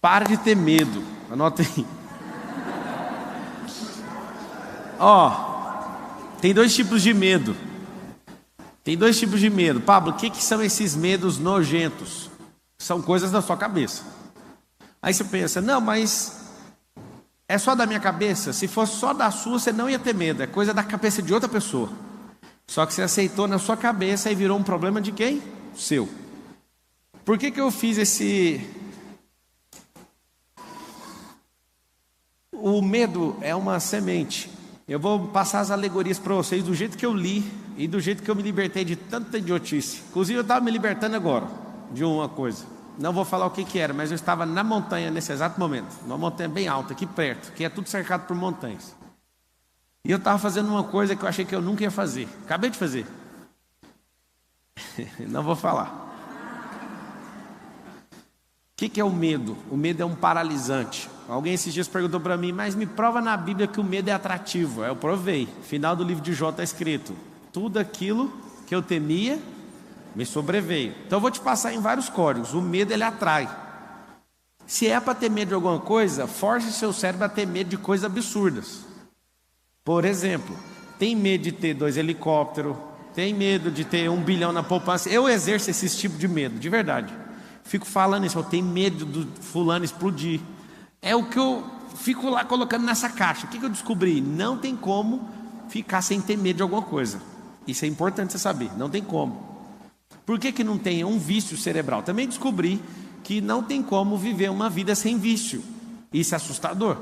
Para de ter medo. Anota aí. Tem dois tipos de medo. Pablo, o que são esses medos nojentos? São coisas da sua cabeça. Aí você pensa, não, mas é só da minha cabeça? Se fosse só da sua, você não ia ter medo. É coisa da cabeça de outra pessoa. Só que você aceitou na sua cabeça e virou um problema de quem? Seu. Por que eu fiz esse... O medo é uma semente. Eu vou passar as alegorias para vocês do jeito que eu li e do jeito que eu me libertei de tanta idiotice. Inclusive eu estava me libertando agora de uma coisa. Não vou falar o que era, mas eu estava na montanha nesse exato momento. Uma montanha bem alta, aqui perto, que é tudo cercado por montanhas. E eu estava fazendo uma coisa que eu achei que eu nunca ia fazer. Acabei de fazer. Não vou falar. O que é o medo? O medo é um paralisante. Alguém esses dias perguntou para mim, mas me prova na Bíblia que o medo é atrativo. Eu provei. Final do livro de Jó está escrito: tudo aquilo que eu temia me sobreveio. Então eu vou te passar em vários códigos. O medo, ele atrai. Se é para ter medo de alguma coisa, force seu cérebro a ter medo de coisas absurdas. Por exemplo, tem medo de ter 2 helicópteros, tem medo de ter 1 bilhão na poupança. Eu exerço esse tipo de medo, de verdade. Fico falando isso, eu tenho medo do fulano explodir. É o que eu fico lá colocando nessa caixa. O que eu descobri? Não tem como ficar sem ter medo de alguma coisa. Isso é importante você saber, não tem como. Por que não tem? É um vício cerebral. Também descobri que não tem como viver uma vida sem vício. Isso é assustador.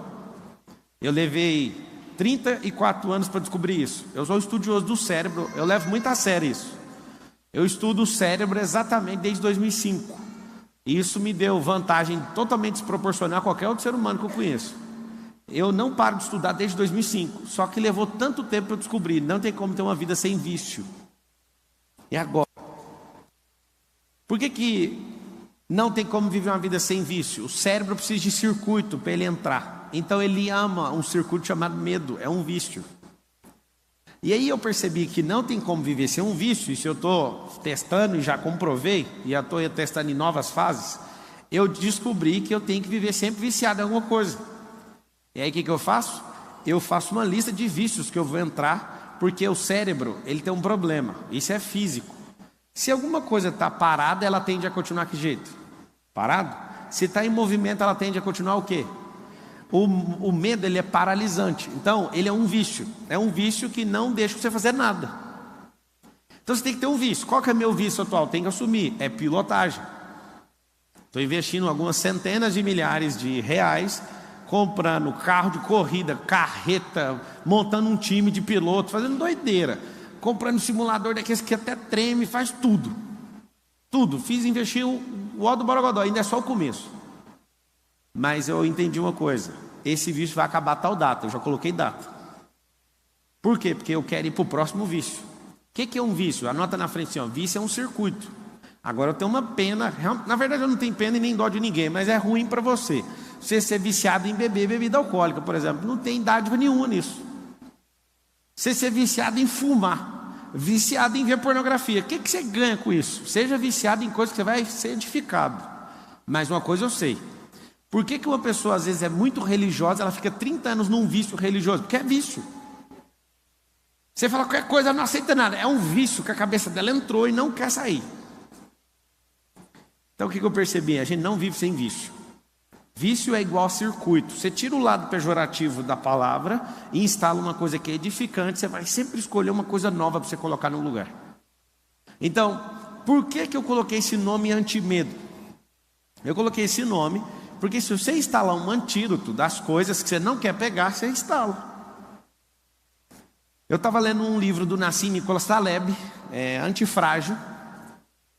Eu levei 34 anos para descobrir isso. Eu sou estudioso do cérebro, eu levo muito a sério isso. Eu estudo o cérebro exatamente desde 2005. E isso me deu vantagem totalmente desproporcional a qualquer outro ser humano que eu conheço. Eu não paro de estudar desde 2005. Só que levou tanto tempo para eu descobrir. Não tem como ter uma vida sem vício. E agora? Por que não tem como viver uma vida sem vício? O cérebro precisa de circuito para ele entrar. Então ele ama um circuito chamado medo. É um vício. E aí eu percebi que não tem como viver sem um vício. Isso eu estou testando e já comprovei. E já estou testando em novas fases. Eu descobri que eu tenho que viver sempre viciado em alguma coisa. E aí o que eu faço? Eu faço uma lista de vícios que eu vou entrar. Porque o cérebro, ele tem um problema. Isso é físico. Se alguma coisa está parada, ela tende a continuar que jeito? Parado? Se está em movimento, ela tende a continuar o quê? O medo, ele é paralisante. Então, ele é um vício. É um vício que não deixa você fazer nada. Então, você tem que ter um vício. Qual que é meu vício atual? Tem que assumir. É pilotagem. Estou investindo algumas centenas de milhares de reais, comprando carro de corrida, carreta, montando um time de piloto, fazendo doideira. Comprando um simulador daqueles que até treme, faz tudo. Tudo. Investi o ó do Borogodó. Ainda é só o começo. Mas eu entendi uma coisa. Esse vício vai acabar a tal data. Eu já coloquei data. Por quê? Porque eu quero ir para o próximo vício. O que é um vício? Anota na frente assim, vício é um circuito. Agora eu tenho uma pena. Na verdade eu não tenho pena e nem dó de ninguém. Mas é ruim para você. Você ser viciado em beber bebida alcoólica, por exemplo. Não tem dádiva nenhuma nisso. Você ser viciado em fumar. Viciado em ver pornografia. O que você ganha com isso? Seja viciado em coisas que você vai ser edificado. Mas uma coisa eu sei. Por que uma pessoa às vezes é muito religiosa, ela fica 30 anos num vício religioso? Porque é vício. Você fala qualquer coisa, ela não aceita nada. É um vício que a cabeça dela entrou e não quer sair. Então o que eu percebi? A gente não vive sem vício. Vício é igual a circuito. Você tira o lado pejorativo da palavra e instala uma coisa que é edificante. Você vai sempre escolher uma coisa nova para você colocar no lugar. Então, por que eu coloquei esse nome antimedo? Eu coloquei esse nome porque se você instalar um antídoto das coisas que você não quer pegar, você instala. Eu estava lendo um livro do Nassim Nicholas Taleb, Antifrágil,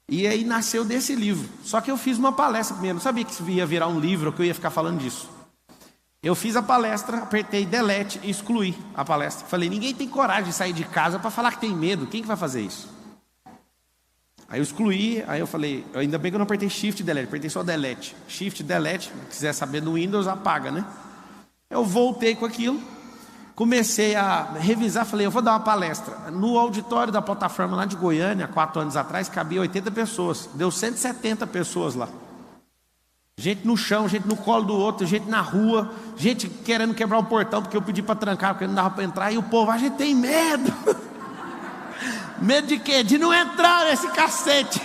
e aí nasceu desse livro. Só que eu fiz uma palestra primeiro, não sabia que isso ia virar um livro, que eu ia ficar falando disso. Eu fiz a palestra, apertei delete e excluí a palestra. Falei, ninguém tem coragem de sair de casa para falar que tem medo, quem que vai fazer isso? Aí eu excluí, aí eu falei, ainda bem que eu não apertei Shift Delete, apertei só Delete. Shift Delete, se quiser saber no Windows, apaga, né? Eu voltei com aquilo, comecei a revisar, falei, eu vou dar uma palestra. No auditório da plataforma lá de Goiânia, 4 anos atrás, cabia 80 pessoas. Deu 170 pessoas lá. Gente no chão, gente no colo do outro, gente na rua, gente querendo quebrar o portão porque eu pedi para trancar, porque não dava para entrar, e o povo, a gente tem medo. Medo de quê? De não entrar nesse cacete.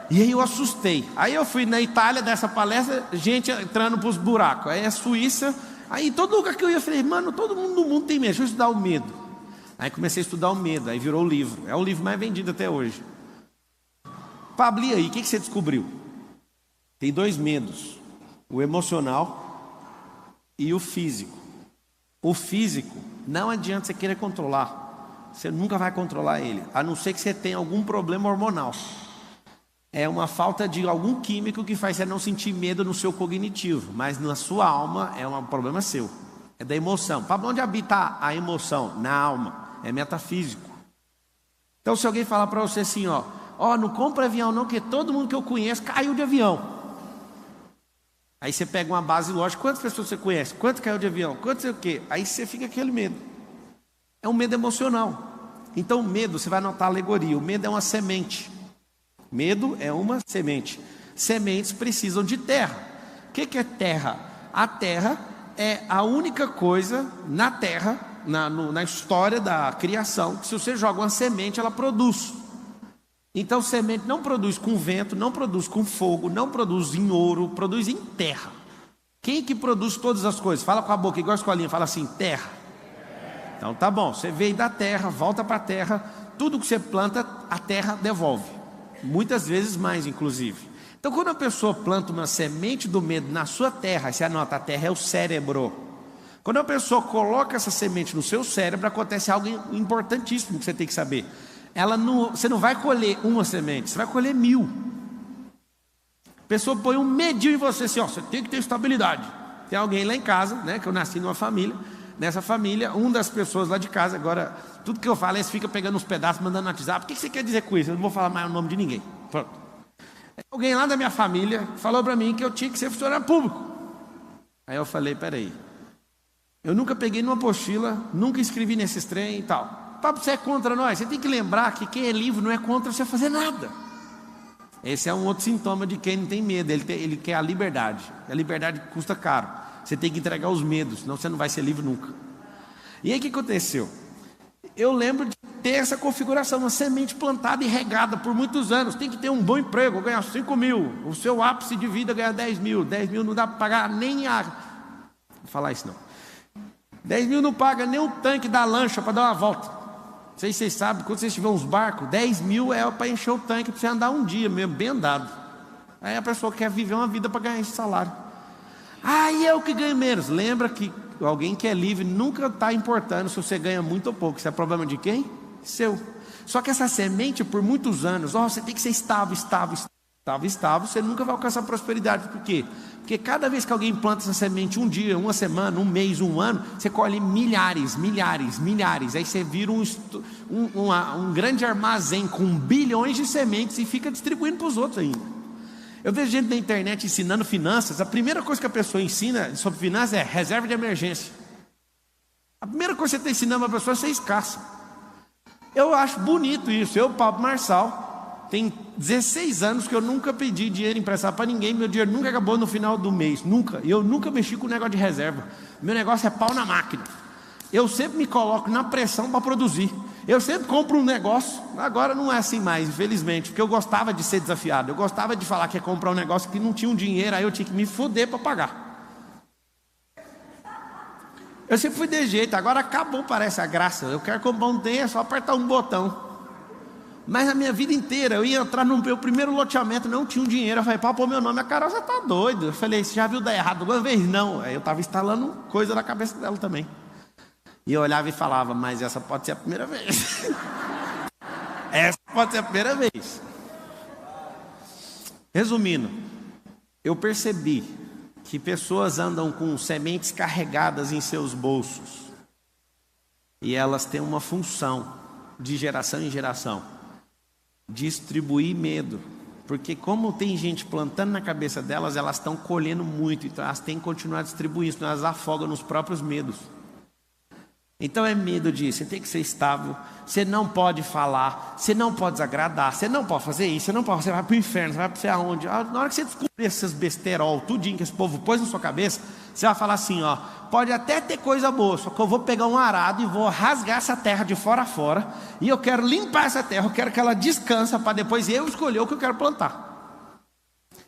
E aí eu assustei. Aí eu fui na Itália dessa palestra, gente entrando para os buracos. Aí a Suíça, aí todo lugar que eu ia, eu falei, mano, todo mundo no mundo tem medo, deixa eu estudar o medo. Aí comecei a estudar o medo, aí virou o livro. É o livro mais vendido até hoje. Pablo, e aí, o que você descobriu? Tem 2 medos, o emocional e o físico. O físico, não adianta você querer controlar, você nunca vai controlar ele, a não ser que você tenha algum problema hormonal. É uma falta de algum químico que faz você não sentir medo no seu cognitivo, mas na sua alma é um problema seu, é da emoção. Pablo, onde habita a emoção? Na alma, é metafísico. Então se alguém falar para você assim, ó, não compra avião não, porque todo mundo que eu conheço caiu de avião. Aí você pega uma base lógica, quantas pessoas você conhece? Quanto caiu de avião? Quanto sei o quê? Aí você fica aquele medo. É um medo emocional. Então o medo, você vai notar a alegoria, o medo é uma semente. Medo é uma semente. Sementes precisam de terra. O que é terra? A terra é a única coisa na terra, na história da criação, que se você joga uma semente, ela produz. Então semente não produz com vento, não produz com fogo, não produz em ouro, produz em terra. Quem que produz todas as coisas? Fala com a boca, igual a escolinha, fala assim, terra. Então tá bom, você veio da terra, volta para a terra, tudo que você planta, a terra devolve. Muitas vezes mais, inclusive. Então quando a pessoa planta uma semente do medo na sua terra, você anota, a terra é o cérebro. Quando a pessoa coloca essa semente no seu cérebro, acontece algo importantíssimo que você tem que saber. Você não vai colher uma semente, você vai colher 1000. A pessoa põe um medinho em você assim, você tem que ter estabilidade. Tem alguém lá em casa, né, que eu nasci numa família. Nessa família, das pessoas lá de casa, agora, tudo que eu falo, eles ficam pegando uns pedaços, mandando no WhatsApp. O que você quer dizer com isso? Eu não vou falar mais o nome de ninguém. Pronto. Alguém lá da minha família falou para mim que eu tinha que ser funcionário público. Aí eu falei, peraí, eu nunca peguei numa apostila, nunca escrevi nesses trem e tal. Papo, você é contra nós? Você tem que lembrar que quem é livre não é contra você fazer nada. Esse é um outro sintoma de quem não tem medo, ele quer a liberdade. A liberdade custa caro. Você tem que entregar os medos, senão você não vai ser livre nunca. E aí o que aconteceu? Eu lembro de ter essa configuração, uma semente plantada e regada por muitos anos. Tem que ter um bom emprego, ganhar 5 mil. O seu ápice de vida ganhar 10 mil. 10 mil não dá para pagar nem a... Vou falar isso não. 10 mil não paga nem um tanque da lancha para dar uma volta. Não sei se vocês sabem, quando vocês tiverem uns barcos, 10 mil é para encher o tanque, para você andar um dia mesmo, bem andado. Aí a pessoa quer viver uma vida para ganhar esse salário. E eu que ganho menos. Lembra que alguém que é livre nunca está importando se você ganha muito ou pouco. Isso é problema de quem? Seu. Só que essa semente, por muitos anos, você tem que ser estável, você nunca vai alcançar prosperidade. Por quê? Porque cada vez que alguém planta essa semente, um dia, uma semana, um mês, um ano, você colhe milhares. Aí você vira um grande armazém com bilhões de sementes e fica distribuindo para os outros ainda. Eu vejo gente na internet ensinando finanças. A primeira coisa que a pessoa ensina sobre finanças é reserva de emergência. A primeira coisa que você está ensinando para a pessoa é ser escassa. Eu acho bonito isso. Eu, Pablo Marçal, tem 16 anos que eu nunca pedi dinheiro emprestado para ninguém. Meu dinheiro nunca acabou no final do mês, nunca. E eu nunca mexi com o negócio de reserva. Meu negócio é pau na máquina. Eu sempre me coloco na pressão para produzir. Eu sempre compro um negócio. Agora não é assim mais, infelizmente, porque eu gostava de ser desafiado. Eu gostava de falar que ia comprar um negócio que não tinha um dinheiro, aí eu tinha que me foder para pagar. Eu sempre fui de jeito. Agora acabou, parece a graça. Eu quero comprar um trem, é só apertar um botão. Mas a minha vida inteira, eu ia entrar no meu primeiro loteamento, não tinha um dinheiro. Eu falei, para pôr meu nome, a Carol, você tá doido. Eu falei, você já viu dar errado uma vez? Não. Aí eu estava instalando coisa na cabeça dela também. E eu olhava e falava, mas essa pode ser a primeira vez. Essa pode ser a primeira vez. Resumindo, eu percebi que pessoas andam com sementes carregadas em seus bolsos. E elas têm uma função de geração em geração. Distribuir medo. Porque como tem gente plantando na cabeça delas, elas estão colhendo muito. Então elas têm que continuar distribuindo, senão elas afogam nos próprios medos. Então é medo disso. Você tem que ser estável, você não pode falar, você não pode desagradar, você não pode fazer isso, você vai para o inferno, você vai para sei aonde. Na hora que você descobrir essas besterol, tudinho que esse povo pôs na sua cabeça, você vai falar assim, ó, pode até ter coisa boa, só que eu vou pegar um arado e vou rasgar essa terra de fora a fora, e eu quero limpar essa terra, eu quero que ela descanse para depois eu escolher o que eu quero plantar.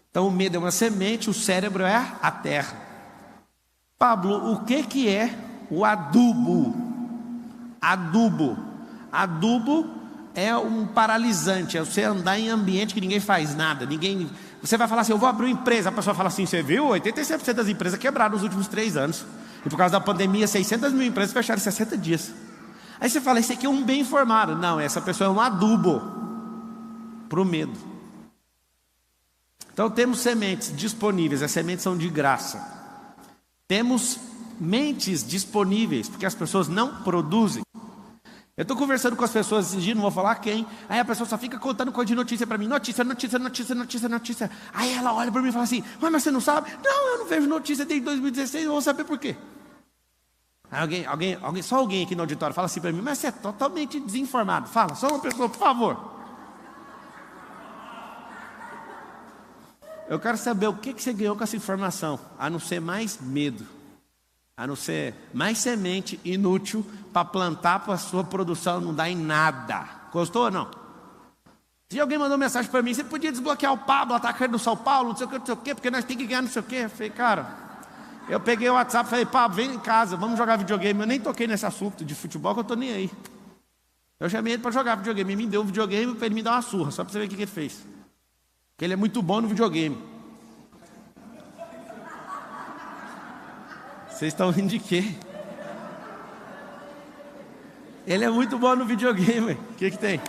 Então o medo é uma semente, o cérebro é a terra. Pablo, o que é o adubo? Adubo é um paralisante, é você andar em ambiente que ninguém faz nada, você vai falar assim, eu vou abrir uma empresa, a pessoa fala assim, você viu, 87% das empresas quebraram nos últimos 3 anos, e por causa da pandemia, 600 mil empresas fecharam em 60 dias, aí você fala, esse aqui é um bem informado, não, essa pessoa é um adubo, para o medo. Então temos sementes disponíveis, as sementes são de graça, temos mentes disponíveis, porque as pessoas não produzem. Eu estou conversando com as pessoas esses dias, não vou falar quem. Aí a pessoa só fica contando coisa de notícia para mim. Notícia. Aí ela olha para mim e fala assim, mas você não sabe? Não, eu não vejo notícia desde 2016, eu vou saber por quê. Aí só alguém aqui no auditório fala assim para mim, mas você é totalmente desinformado. Fala, só uma pessoa, por favor. Eu quero saber o que você ganhou com essa informação, a não ser mais medo, a não ser mais semente inútil para plantar para a sua produção não dar em nada. Gostou ou não? Se alguém mandou mensagem para mim, você podia desbloquear o Pablo, atacante do São Paulo, não sei o que, porque nós temos que ganhar não sei o que. Eu falei, cara, eu peguei o WhatsApp e falei, Pablo, vem em casa, vamos jogar videogame. Eu nem toquei nesse assunto de futebol, que eu estou nem aí. Eu chamei ele para jogar videogame, ele me deu um videogame para ele me dar uma surra, só para você ver o que ele fez. Porque ele é muito bom no videogame. Vocês estão rindo de quê? Ele é muito bom no videogame. O que tem?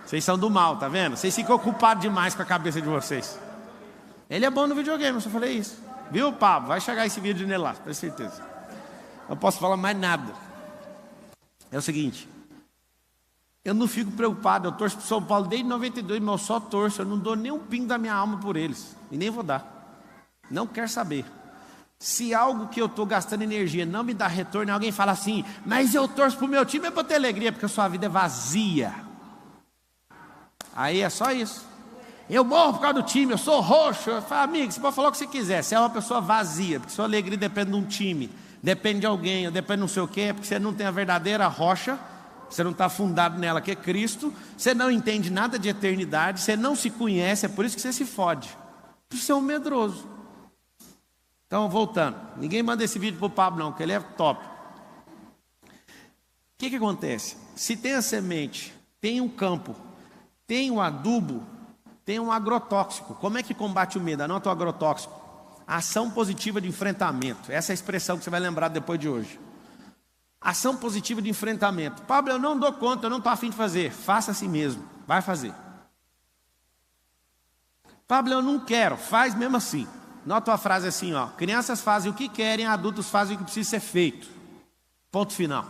Vocês são do mal, tá vendo? Vocês ficam ocupados demais com a cabeça de vocês. Ele é bom no videogame, eu só falei isso. Viu, Pablo? Vai chegar esse vídeo nele lá, com certeza. Não posso falar mais nada. É o seguinte. Eu não fico preocupado, eu torço para o São Paulo desde 92, mas eu só torço, eu não dou nem um pingo da minha alma por eles. E nem vou dar. Não quero saber. Se algo que eu estou gastando energia não me dá retorno, alguém fala assim, mas eu torço para o meu time é para ter alegria, porque a sua vida é vazia. Aí é só isso. Eu morro por causa do time, eu sou roxo. Eu falo, amigo, você pode falar o que você quiser, você é uma pessoa vazia, porque sua alegria depende de um time, depende de alguém, ou depende de não sei o quê, porque você não tem a verdadeira rocha, você não está fundado nela, que é Cristo, você não entende nada de eternidade, você não se conhece, é por isso que você se fode. Você é um medroso. Então, voltando, ninguém manda esse vídeo para o Pablo não, porque ele é top. O que acontece? Se tem a semente, tem um campo, tem um adubo, tem um agrotóxico. Como é que combate o medo? Anota o agrotóxico. Ação positiva de enfrentamento. Essa é a expressão que você vai lembrar depois de hoje. Ação positiva de enfrentamento. Pablo, eu não dou conta, eu não estou a fim de fazer. Faça assim mesmo, vai fazer. Pablo, eu não quero, faz mesmo assim. Nota a frase assim, ó. Crianças fazem o que querem, adultos fazem o que precisa ser feito. Ponto final.